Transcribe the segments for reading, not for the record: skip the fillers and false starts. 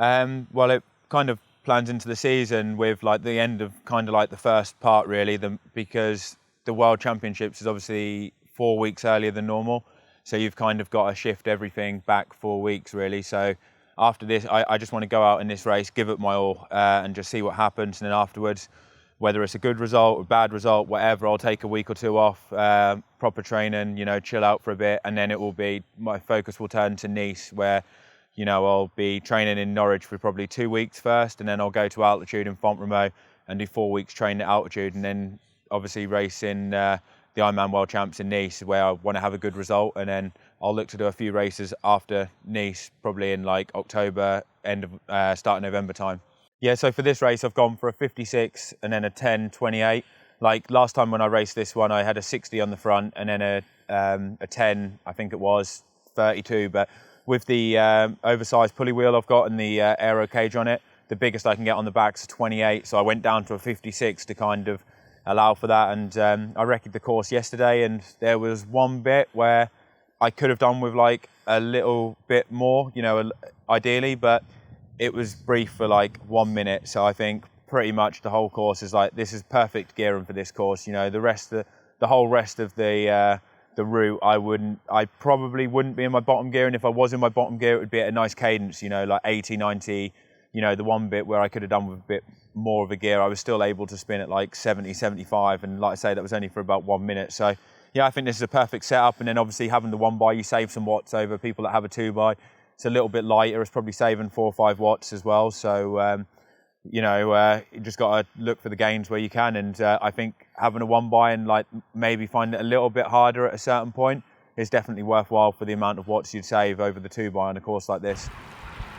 Well, it kind of plans into the season with like the end of kind of like the first part really, because the World Championships is obviously 4 weeks earlier than normal. So you've kind of got to shift everything back 4 weeks really. So after this, I just want to go out in this race, give it my all, and just see what happens. And then afterwards, whether it's a good result or bad result, whatever, I'll take a week or two off, proper training, chill out for a bit. And then my focus will turn to Nice, where, I'll be training in Norwich for probably 2 weeks first. And then I'll go to altitude in Font-Romeu and do 4 weeks training at altitude. And then obviously race in the Ironman World Champs in Nice, where I want to have a good result. And then I'll look to do a few races after Nice, probably in like October, start November time. Yeah, so for this race, I've gone for a 56 and then a 10:28. Like last time when I raced this one, I had a 60 on the front and then a 10, I think it was, 32. But with the oversized pulley wheel I've got and the aero cage on it, the biggest I can get on the back's a 28. So I went down to a 56 to kind of allow for that. And I recce'd the course yesterday, and there was one bit where I could have done with like a little bit more, ideally, but it was brief for like 1 minute. So I think pretty much the whole course is like, this is perfect gearing for this course. The whole rest of the route, I probably wouldn't be in my bottom gear. And if I was in my bottom gear, it would be at a nice cadence, like 80, 90, the one bit where I could have done with a bit more of a gear, I was still able to spin at like 70, 75. And like I say, that was only for about 1 minute. So yeah, I think this is a perfect setup. And then obviously having the 1x, you save some watts over people that have a 2x. It's a little bit lighter. It's probably saving 4 or 5 watts as well. So, you just got to look for the gains where you can. And I think having a 1x and like maybe find it a little bit harder at a certain point is definitely worthwhile for the amount of watts you'd save over the 2x on a course like this.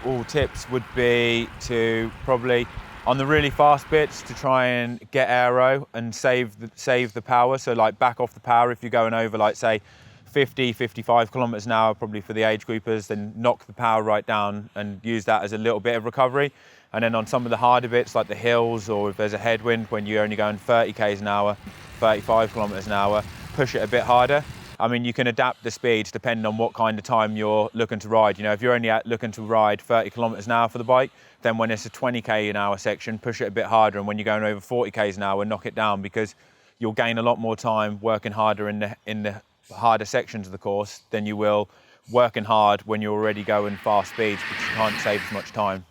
All tips would be to probably, on the really fast bits, to try and get aero and save the power. So like back off the power if you're going over, like say, 50, 55 kilometers an hour, probably for the age groupers, then knock the power right down and use that as a little bit of recovery. And then on some of the harder bits, like the hills, or if there's a headwind, when you're only going 30 k's an hour, 35 kilometers an hour, push it a bit harder. I mean, you can adapt the speeds depending on what kind of time you're looking to ride. If you're only looking to ride 30 kilometers an hour for the bike, then when it's a 20k an hour section, push it a bit harder. And when you're going over 40 k's an hour, knock it down, because you'll gain a lot more time working harder in the harder sections of the course than you will working hard when you're already going fast speeds, because you can't save as much time.